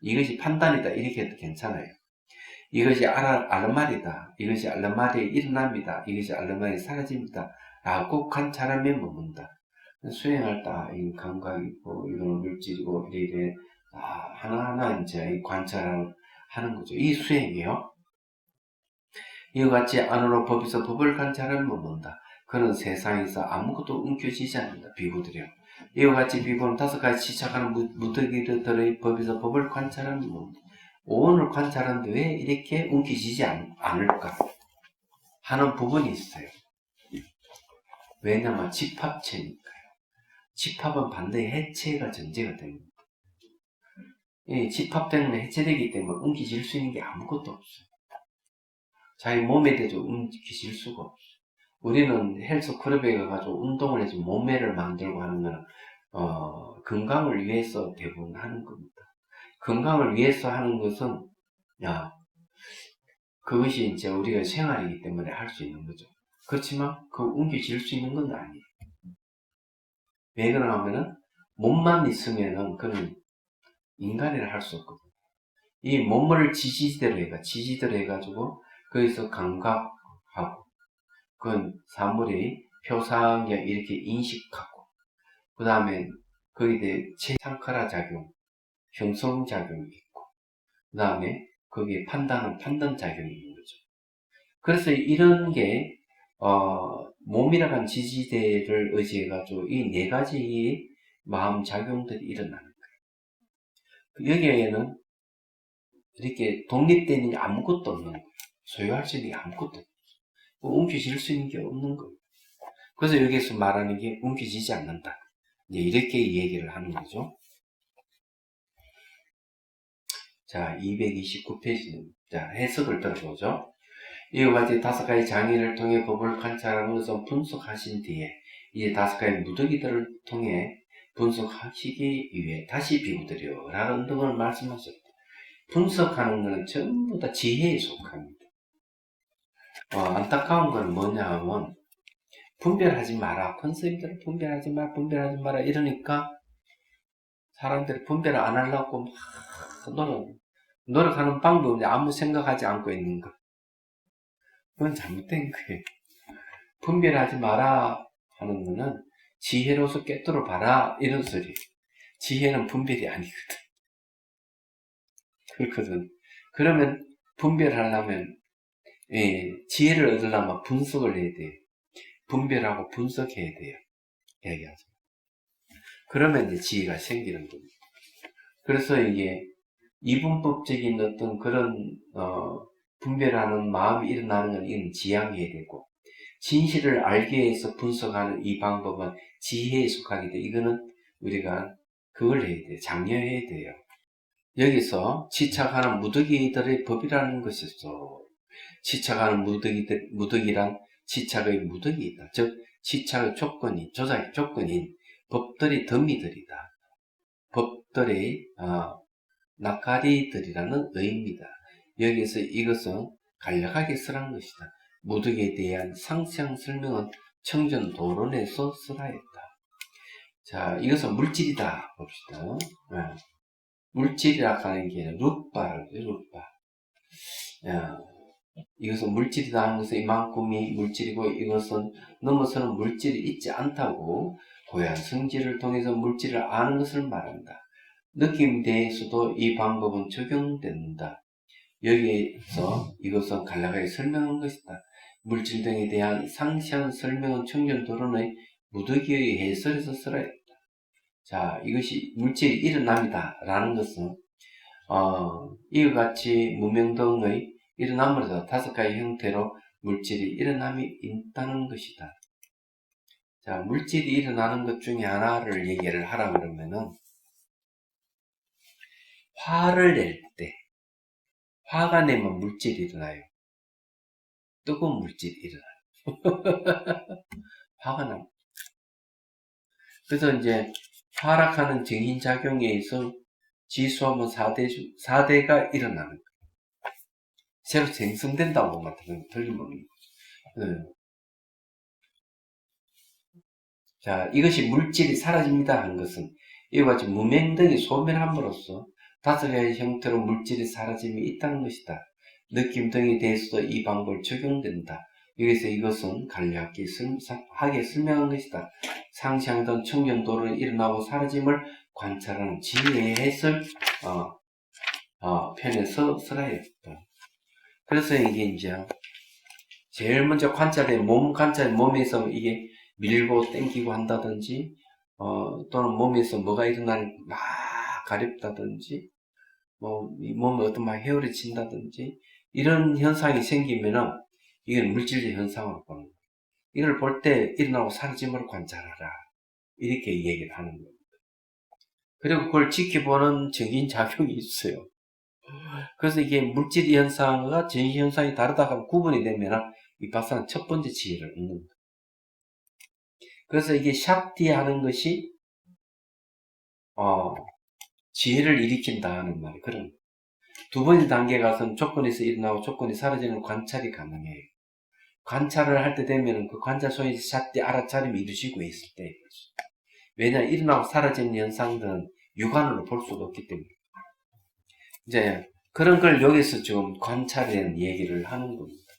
이것이 판단이다 이렇게 해도 괜찮아요. 이것이 알르마리다. 이것이 알르마리에 일어납니다. 이것이 알르마리에 사라집니다. 라고 관찰하면 머문다. 수행할 때 이 감각이고 이거는 물질이고 이래 하나하나 이제 관찰을 하는 거죠. 이 수행이요. 이와 같이 안으로 법에서 법을 관찰하면 머문다. 그는 세상에서 아무것도 움켜쥐지 않는다. 비구들이요. 이와 같이 비구는 5가지 시착하는 무더기들의 법에서 법을 관찰하는 머문다. 오온을 관찰하는데 왜 이렇게 움켜쥐지 않을까 하는 부분이 있어요. 왜냐하면 집합체니까요. 집합은 반드시 해체가 전제가 됩니다. 이 집합 때문에 해체되기 때문에 움켜쥘 수 있는 게 아무것도 없어요. 자기 몸에 대해서 움켜쥘 수가 없어요. 우리는 헬스클럽에 가가지고 운동을 해서 몸매를 만들고 하는 건 건강을 위해서 대부분 하는 겁니다. 건강을 위해서 하는 것은 그것이 이제 우리가 생활이기 때문에 할 수 있는 거죠. 그렇지만 그 움켜쥘 수 있는 건 아니에요. 왜 그러냐 하면은 몸만 있으면은 그는 인간이라 할 수 없거든요. 이 몸을 지지대로 해가지고 거기서 감각하고 그건 사물의 표상이 이렇게 인식하고 그 다음에 거기에 대해 체상카라 작용, 형성작용이 있고 그 다음에 거기에 판단 작용이 있는 거죠. 그래서 이런 게 몸이라는 하 지지대를 의지해가지고 이 4가지의 마음 작용들이 일어나는 거예요. 여기에는 이렇게 독립되는 게 아무것도 없는 거예요. 소유할 수 있는 게 아무것도 없어요. 움켜쥘 수 있는 게 없는 거예요. 그래서 여기에서 말하는 게 움켜쥐지 않는다. 이렇게 얘기를 하는 거죠. 자, 229페이지는 자, 해석을 들어보죠. 이와 같이 5가지 장애를 통해 법을 관찰하는 것은 분석하신 뒤에 이제 5가지 무더기들을 통해 분석하시기 위해 다시 비구드려 라는 등을 말씀하셨다. 분석하는 것은 전부 다 지혜에 속합니다. 안타까운 건 뭐냐 하면 분별하지 마라. 컨셉들을 분별하지 마라 이러니까 사람들이 분별을 안 하려고 막 노력하는 방법이 아무 생각하지 않고 있는 거. 그건 잘못된 거예요. 분별하지 마라 하는 거는 지혜로서 꿰뚫어 봐라 이런 소리. 지혜는 분별이 아니거든. 그렇거든. 그러면 분별하려면 지혜를 얻으려면 분석을 해야 돼요. 분별하고 분석해야 돼요. 얘기하죠. 그러면 이제 지혜가 생기는 겁니다. 그래서 이게 이분법적인 어떤 그런 분별하는 마음이 일어나는 건 이건 지향해야 되고 진실을 알기 위해서 분석하는 이 방법은 지혜에 속하게 돼. 이거는 우리가 그걸 해야 돼요. 장려해야 돼요. 여기서 지착하는 무더기들의 법이라는 것이 있어. 지착하는 무더기란 지착의 무더기이다. 즉 지착의 조작의 조건인 법들의 덤미들이다. 법들의 나카리들이라는 의미입니다. 여기서 이것은 간략하게 쓰라는 것이다. 무더기에 대한 상세한 설명은 청전도론에서 쓰라 했다. 자, 이것은 물질이다 봅시다. 물질이라고 하는 게 루빠를 루빠. 이것은 물질이다 하는 것은 이만큼이 물질이고 이것은 넘어서는 물질이 있지 않다고 고유한 성질을 통해서 물질을 아는 것을 말한다. 느낌에 대해서도 이 방법은 적용된다. 여기에서 이것은 간략하게 설명한 것이다. 물질 등에 대한 상세한 설명은 청전도론의 무더기의 해설에서 쓰라 했다. 자, 이것이 물질이 일어납니다. 라는 것은 이와 같이 무명 등의 일어남으로서 5가지 형태로 물질이 일어남이 있다는 것이다. 자, 물질이 일어나는 것 중에 하나를 얘기를 하라 그러면은 화를 낼 때 화가 내면 물질이 일어나요. 뜨거운 물질이 일어나요. 화가 나. 그래서 이제 화락하는 정인작용에 의해서 지수하면 4대가 일어나는 거예요. 새로 생성된다고 보면 틀림없는 거예요. 네. 자, 이것이 물질이 사라집니다 한 것은 이와 같이 무명등이 소멸함으로써 5가지 형태로 물질이 사라짐이 있다는 것이다. 느낌 등에 대해서도 이 방법을 적용된다. 여기서 이것은 간략하게 설명한 것이다. 상시하던 청년도를 일어나고 사라짐을 관찰하는 지혜의 해설 편에서 쓰라요. 그래서 이게 이제 제일 먼저 관찰된 몸에서 이게 밀고 땡기고 한다든지 또는 몸에서 뭐가 일어나는 막 가렵다든지 이 몸에 어떤 막 헤어를 친다든지 이런 현상이 생기면은 이건 물질적 현상으로 보는 거예요. 이걸 볼 때 일어나고 사라짐을 관찰하라 이렇게 얘기를 하는 겁니다. 그리고 그걸 지켜보는 정인 작용이 있어요. 그래서 이게 물질 현상과 정신 현상이 다르다고 구분이 되면 이 박사는 첫 번째 지혜를 얻는 거예요. 그래서 이게 샥티 하는 것이 지혜를 일으킨다는 말이 그런 두 번째 단계 가서는 조건에서 일어나고 조건이 사라지는 관찰이 가능해요. 관찰을 할 때 되면 그 관찰 속에서 샥티 알아차림이 이루어지고 있을 때 왜냐하면 일어나고 사라지는 현상들은 육안으로 볼 수가 없기 때문에 이제 그런 걸 여기서 좀 관찰에 대한 얘기를 하는 겁니다.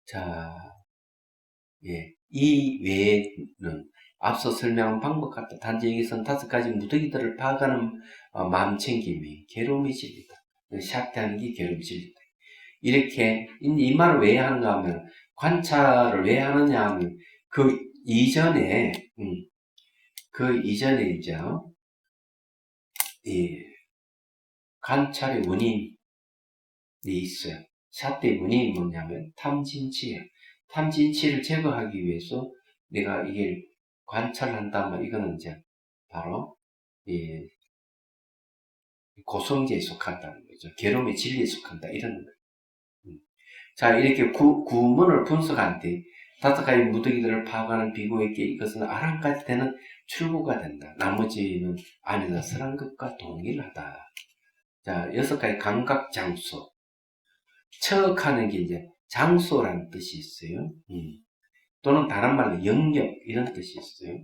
자, 예, 이 외에는 앞서 설명한 방법 같다. 단지 여기서는 5가지 무더기들을 파악하는 마음챙김이 괴로움이 질리다. 샥대하는 게 괴로움이 질리다. 이렇게 이 말을 왜 하는가 하면 관찰을 왜 하느냐 하면 그 이전에 이제 이 관찰의 원인이 있어요. 샷대의 원인이 뭐냐면 탐진치예요. 탐진치를 제거하기 위해서 내가 이게 관찰한다면 이거는 이제 바로 이 고성제에 속한다는 거죠. 괴로움의 진리에 속한다 이런 거예요. 자, 이렇게 구문을 분석한 뒤 5가지 무더기들을 파악하는 비구에게 이것은 아랑까지 되는 출구가 된다. 나머지는 안에서 설한 것과 동일하다. 자, 6가지 감각 장소. 척하는 게 이제 장소라는 뜻이 있어요. 또는 다른 말로 영역 이런 뜻이 있어요.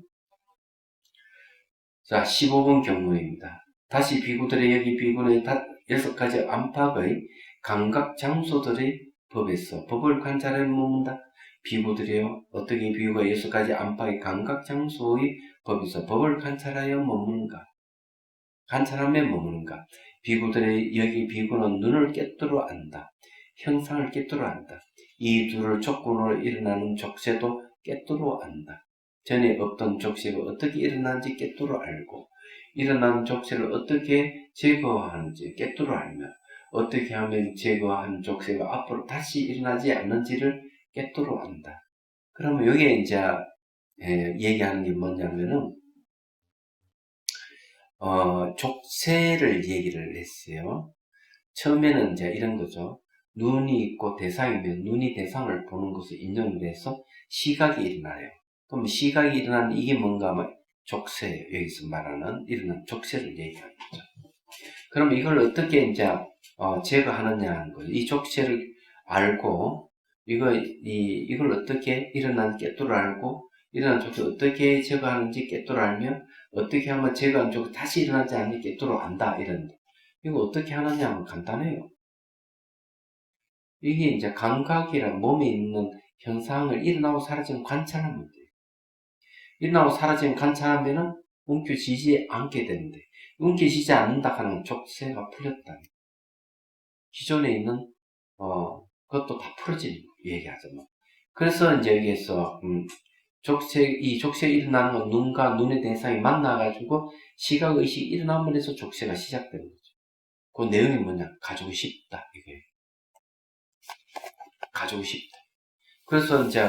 자, 15번 경문입니다. 다시 비구들의 여기 비구는 6가지 안팎의 감각 장소들의 법에서 법을 관찰해 머문다. 비구들이요 어떻게 비구가 6가지 안팎의 감각 장소의 법에서 법을 관찰하여 머무는가? 관찰하며 머무는가? 비구들의 여기 비구는 눈을 깨뜨려 안다. 형상을 깨뜨려 안다. 이 둘을 조건으로 일어나는 족쇄도 깨뜨려 안다. 전에 없던 족쇄가 어떻게 일어나는지 깨뜨려 알고 일어나는 족쇄를 어떻게 제거하는지 깨뜨려 알며 어떻게 하면 제거한 족쇄가 앞으로 다시 일어나지 않는지를 깨뜨려 안다. 그러면 여기에 이제 얘기하는 게 뭐냐면은 족쇄를 얘기를 했어요. 처음에는 이제 이런 거죠. 눈이 있고 대상이면 눈이 대상을 보는 것을 인정을 해서 시각이 일어나요. 그럼 시각이 일어나는 이게 뭔가 하면 족쇄, 여기서 말하는 일어나는 족쇄를 얘기하는 거죠. 그럼 이걸 어떻게 이제 제거하느냐 하는 거예요. 이 족쇄를 알고 이걸 어떻게 일어나는 깨뚫어 알고 일어난 족쇄 어떻게 제거하는지 깨뚫어 알면 어떻게 하면 제거한 족쇄 다시 일어나지 않게 깨뚫어 안다 이런 이거 어떻게 하느냐 하면 간단해요. 이게 이제 감각이란 몸에 있는 현상을 일어나고 사라지면 관찰하면 돼요. 일어나고 사라지면 관찰하면은 움켜쥐지 않게 되는데 움켜쥐지 않는다 하는 족쇄가 풀렸다. 기존에 있는 그것도 다 풀어지는 거 얘기하죠. 뭐. 그래서 이제 여기에서 이 족쇄 일어나는 건 눈과 눈의 대상이 만나가지고 시각의식이 일어남으로 해서 족쇄가 시작되는 거죠. 그 내용이 뭐냐? 가지고 싶다 이게. 가지고 싶다. 그래서 이제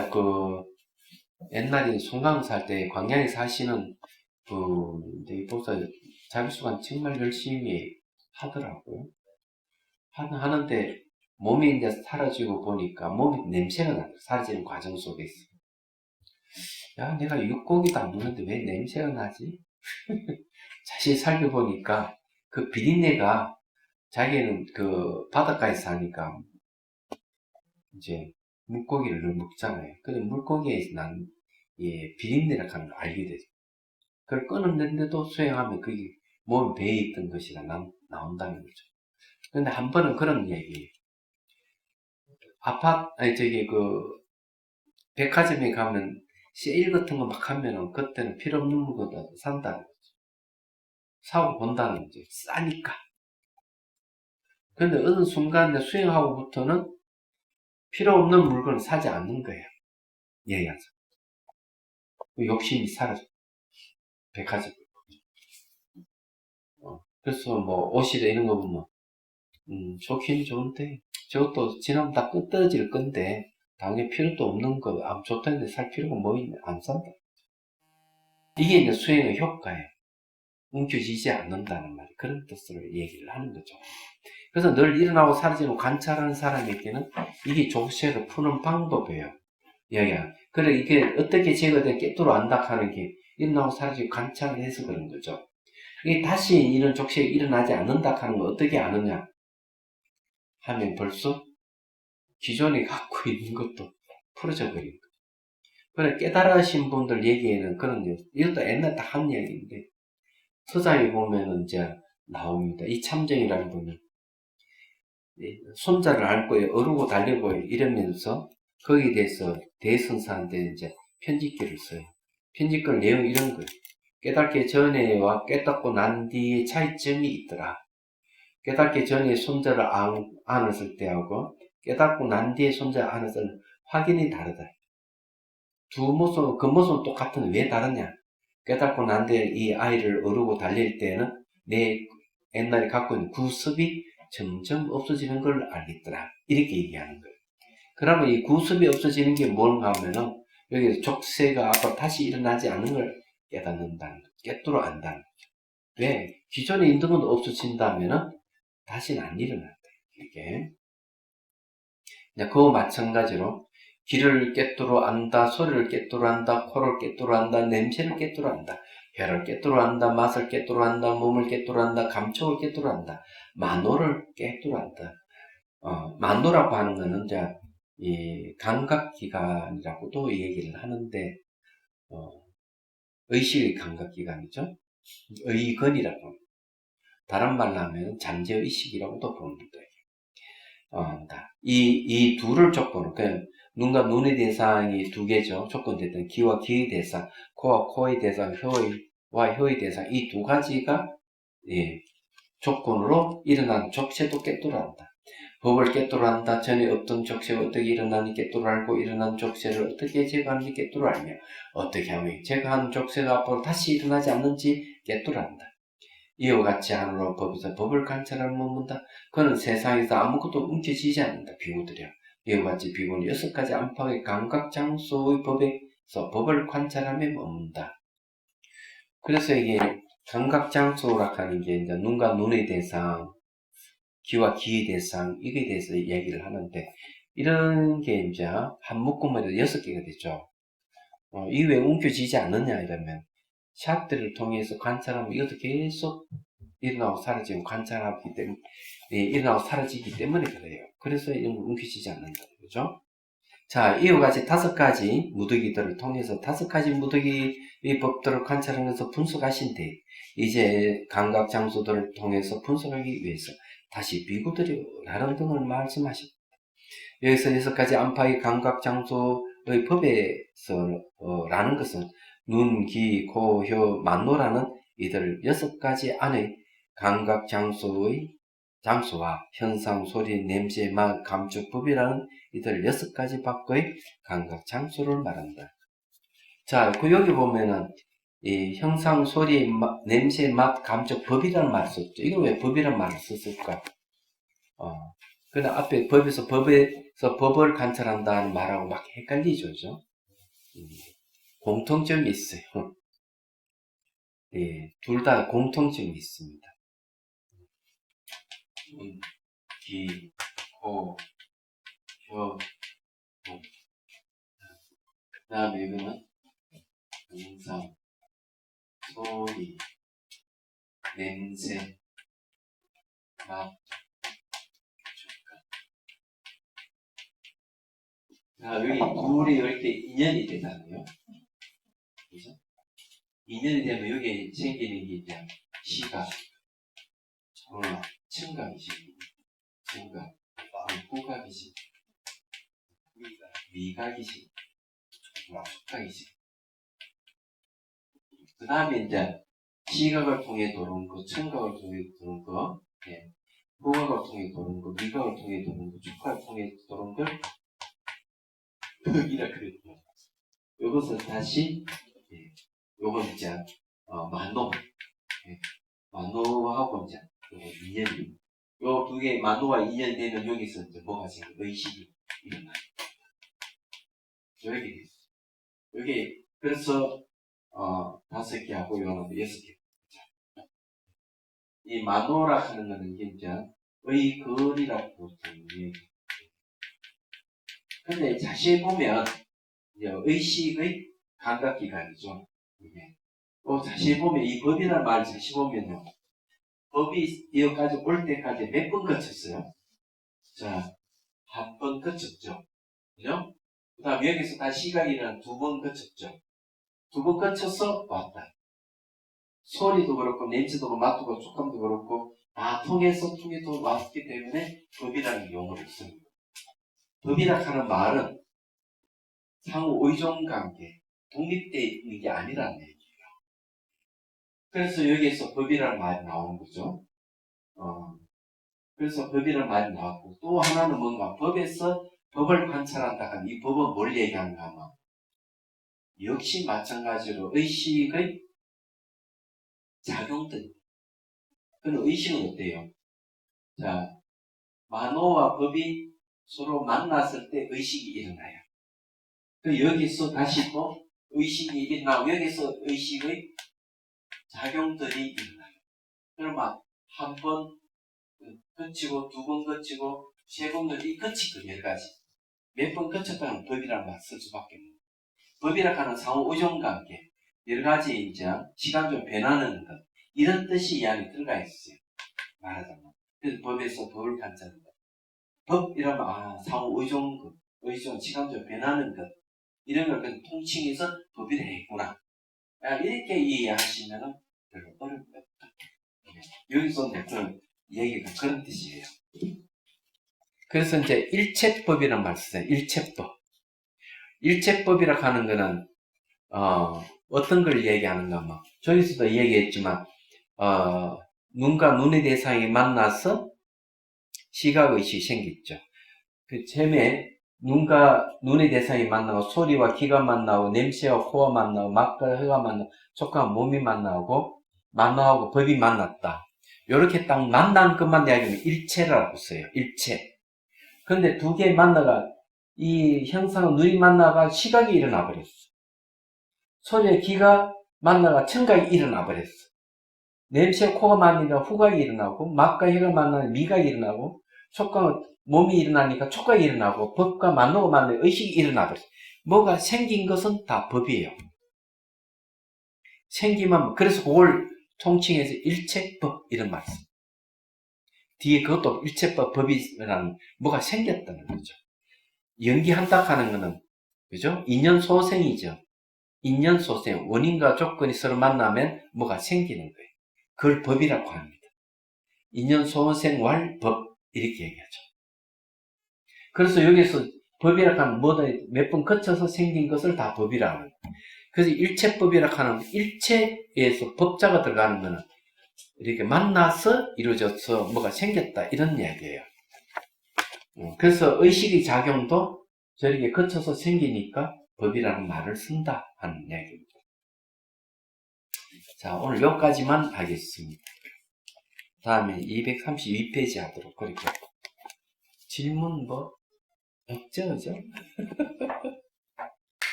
옛날에 송강 살 때 광양에 사시는 이제 보사 자비수관 정말 열심히 하더라고요. 하는데 몸이 이제 사라지고 보니까 몸이 냄새가 나요. 사라지는 과정 속에서. 야, 내가 육고기도 안 먹는데 왜 냄새가 나지? 자세히 살펴보니까 그 비린내가 자기는 그 바닷가에 사니까 이제 물고기를 늘 먹잖아요. 근데 물고기에서 난 비린내라 하는 걸 알게 되죠. 그걸 끊었는데도 수행하면 그게 몸에 배에 있던 것이 나온다는 거죠. 근데 한 번은 그런 얘기. 백화점에 가면 세일 같은 거 막 하면은 그때는 필요 없는 물건도 산다는 거죠. 사고 본다는 거죠. 싸니까. 근데 어느 순간 수행하고부터는 필요 없는 물건을 사지 않는 거예요. 얘기하자. 욕심이 사라져. 백화점. 그래서 뭐 옷이나 이런 거 보면 좋긴 좋은데 저것도 지나면 다 끊어질 건데 당연히 필요도 없는 거 좋다는데 살 필요가 뭐 있냐 안 산다. 이게 이제 수행의 효과예요. 움켜쥐지 않는다는 말 그런 뜻으로 얘기를 하는 거죠. 그래서 늘 일어나고 사라지고 관찰하는 사람에게는 이게 족쇄를 푸는 방법이에요. 이야기야. 그래 이게 어떻게 제거된 깨뚫어 안다 하는 게 일어나고 사라지고 관찰을 해서 그런 거죠. 이게 다시 이런 족쇄가 일어나지 않는다 하는 걸 어떻게 아느냐 하면 벌써 기존에 갖고 있는 것도 풀어져 버린 거예요. 그래 깨달으신 분들 얘기에는 그런 이것도 옛날 딱 한 얘기인데 서장에 보면은 이제 나옵니다. 이 참정이라는 분이 손자를 안고 어르고 달리고 이러면서 거기에 대해서 대선사한테 이제 편집기를 써요. 편집글 내용 이런 거예요. 깨닫기 전에와 깨닫고 난 뒤에 차이점이 있더라. 깨닫기 전에 손자를 안았을 때하고 깨닫고 난 뒤에 손자를 안았을 때는 확연히 다르다. 두 모습, 그 모습은 똑같은데 왜 다르냐? 깨닫고 난 뒤에 이 아이를 어르고 달릴 때는 내 옛날에 갖고 있는 구습이 점점 없어지는 걸 알겠더라. 이렇게 얘기하는 거예요. 그러면 이 구습이 없어지는 게 뭔가 하면은 여기 족쇄가 앞으로 다시 일어나지 않는 걸 깨닫는다는 거죠. 깨뚫어 안다는 거죠. 왜? 기존에 있는 건 없어진다면은 다시는 안 일어난다. 이게. 그와 마찬가지로 귀를 깨뚫어 안다, 소리를 깨뚫어 안다, 코를 깨뚫어 안다, 냄새를 깨뚫어 안다, 혀를 깨뚫어 안다, 맛을 깨뚫어 안다, 몸을 깨뚫어 안다, 감촉을 깨뚫어 안다, 만호를 깨뚫어 안다. 만호라고 하는 거는 이제 이 감각기관이라고도 얘기를 하는데 의식의 감각기관이죠. 의건이라고 합니다. 다른 말로 하면 잠재의식이라고도 부릅니다. 이 둘을 조건으로, 눈과 눈의 대상이 두 개죠. 조건됐던 귀와 귀의 대상, 코와 코의 대상, 혀와 혀의 대상, 이 두 가지가, 조건으로 일어나는 족쇄도 깨뚫어 한다. 법을 깨뚫어 한다. 전에 없던 족쇄가 어떻게 일어나는지 깨뚫어 알고 일어난 족쇄를 어떻게 제거하는지 깨뚫어 알며 어떻게 하면 제거한 족쇄가 앞으로 다시 일어나지 않는지 깨뚫어 한다. 이와 같이 하늘로 법에서 법을 관찰하는 머문다. 그는 세상에서 아무것도 움켜쥐지 않는다. 비구들이야. 이와 같이 비구는 6가지 안팎의 감각장소의 법에서 법을 관찰하며 머문다. 그래서 이게 감각장소라고 하는 게 이제 눈과 눈의 대상, 귀와 귀의 대상, 이거에 대해서 얘기를 하는데, 이런 게 이제 한 묶음으로 6개가 되죠. 이게 왜 움켜쥐지 않느냐 이러면 샷들을 통해서 관찰하면 이것도 계속 일어나고 사라지고 관찰하기 때문에 일어나고 사라지기 때문에 그래요. 그래서 이런 거 움켜쥐지 않는다. 그죠? 자, 이와 같이 5가지 무더기들을 통해서 5가지 무더기의 법들을 관찰하면서 분석하신데 이제 감각 장소들을 통해서 분석하기 위해서 다시 비구들이 라는 등을 말씀하십니다. 여기서 6가지 안팎의 감각 장소의 법에서 라는 것은 눈, 귀, 코, 혀, 만노라는 이들 6가지 안의 감각 장소와 현상, 소리, 냄새, 맛, 감촉법이라는 이들 6가지 밖의 감각 장소를 말한다. 자, 그 여기 보면은 이 형상, 소리, 냄새, 맛, 감촉, 법이라는 말을 썼죠. 이거 왜 법이라는 말을 썼을까? 근데 앞에 법에서 법을 관찰한다는 말하고 막 헷갈리죠, 그죠? 공통점이 있어요. 둘 다 공통점이 있습니다. 준, 기, 호, 혀, 목. 그 다음에 이거는 영상, 소리, 냄새, 맛, 촉감. 자, 여기 둘이 이렇게 인연이 되잖아요. 그죠? 인연이 되면 여기 생기는 게 이제 시각, 청각이 생기고, 청각, 후각이 생기고, 미각이 생기고, 촉각이 생기고. 그 다음에 이제 시각을 통해 도는 거, 청각을 통해 도는 거, 예. 후각을 통해 도는 거, 미각을 통해 도는 거, 촉각을 통해 도는 걸 흑이라 그랬고, 이것을 다시 예. 요건 이제 만노, 예. 만노하고 이제 인연이, 요 두 개 만노와 인연되면 여기서 이제 뭐가 생겨? 의식이 일어나요. 여기 그래서 5개 하고 요는 6개. 이 만노라 하는 거는 이제 의거리라고 보통 얘기해요. 근데 자세히 보면 이제 의식의 감각기관이죠. 이게. 또 자세히 보면 이 법이라는 말을 자세히 보면요. 법이 여기까지 올 때까지 몇 번 거쳤어요? 자, 한 번 거쳤죠. 그죠? 그 다음 여기서 다시 시각이란 2번 거쳤죠. 2번 거쳐서 왔다. 소리도 그렇고, 냄새도 그렇고, 맛도 그렇고, 촉감도 그렇고, 다 통해서 왔기 때문에 법이라는 용어를 씁니다. 법이라 하는 말은 상호 의존관계, 독립되어 있는 게 아니라는 얘기예요. 그래서 여기에서 법이라는 말이 나오는 거죠. 그래서 법이라는 말이 나왔고, 또 하나는 뭔가 법에서 법을 관찰한다 하면 이 법은 뭘 얘기하는가 하면 역시 마찬가지로 의식의 작용들. 그럼 의식은 어때요? 자, 만호와 법이 서로 만났을 때 의식이 일어나요. 그 여기서 다시 또 의식이 일어나고 여기서 의식의 작용들이 일어나요. 그러면 한 번 거치고 2번 거치고 3번 거치고 거치고 여러 가지 몇 번 거쳤다는 법이라는 말 쓸 수밖에 없는 법이라 하는 상호 의존관계 여러 가지 이제 시간적으로 변하는 것 이런 뜻이 이 안에 들어가 있어요. 말하자면 그래서 법에서 법을 관찰한다. 법이라면 상호 의존 시간적으로 변하는 것 이런 걸 그냥 통칭해서 법이라 했구나. 이렇게 이해하시면 별로 어려울 것 없다. 여기서 그런 얘기가 그런 뜻이에요. 그래서 이제 일체법이라는 말 쓰세요. 일체법. 일체법이라고 하는 거는 어떤 걸 얘기하는가 하면 저기서도 얘기했지만 눈과 눈의 대상이 만나서 시각의식이 생겼죠. 그 처음에 눈과 눈의 대상이 만나고 소리와 귀가 만나고 냄새와 코가 만나고 맛과 혀가 만나고 촉감과 몸이 만나고 만나고 법이 만났다. 이렇게 딱 만난 것만 이야기하면 일체라고 써요. 일체. 근데 두 개 만나가 이 형상은 눈이 만나가 시각이 일어나 버렸어. 소리와 귀가 만나가 청각이 일어나 버렸어. 냄새 코가 만나니까 후각이 일어나고 맛과 혀가 만나니까 미각이 일어나고 촉감은 몸이 일어나니까 촉각이 일어나고 법과 만나고 만나니까 의식이 일어나 버렸어. 뭐가 생긴 것은 다 법이에요. 생기면 그래서 그걸 통칭해서 일체법 이런 말 씁니다. 뒤에 그것도 일체법 법이라는 뭐가 생겼다는 거죠. 연기한다 하는 거는 그죠? 인연소생이죠. 인연소생 원인과 조건이 서로 만나면 뭐가 생기는 거예요. 그걸 법이라고 합니다. 인연소생왈법 이렇게 얘기하죠. 그래서 여기서 법이라고 하면 뭐든 몇 번 거쳐서 생긴 것을 다 법이라고 합니다. 그래서 일체법이라고 하는 일체에서 법자가 들어가는 거는 이렇게 만나서 이루어져서 뭐가 생겼다 이런 이야기예요. 그래서 의식의 작용도 저렇게 거쳐서 생기니까 법이라는 말을 쓴다 하는 이야기입니다. 자, 오늘 여기까지만 하겠습니다. 다음에 232페이지 하도록 그렇게 질문 뭐 없죠, 그죠?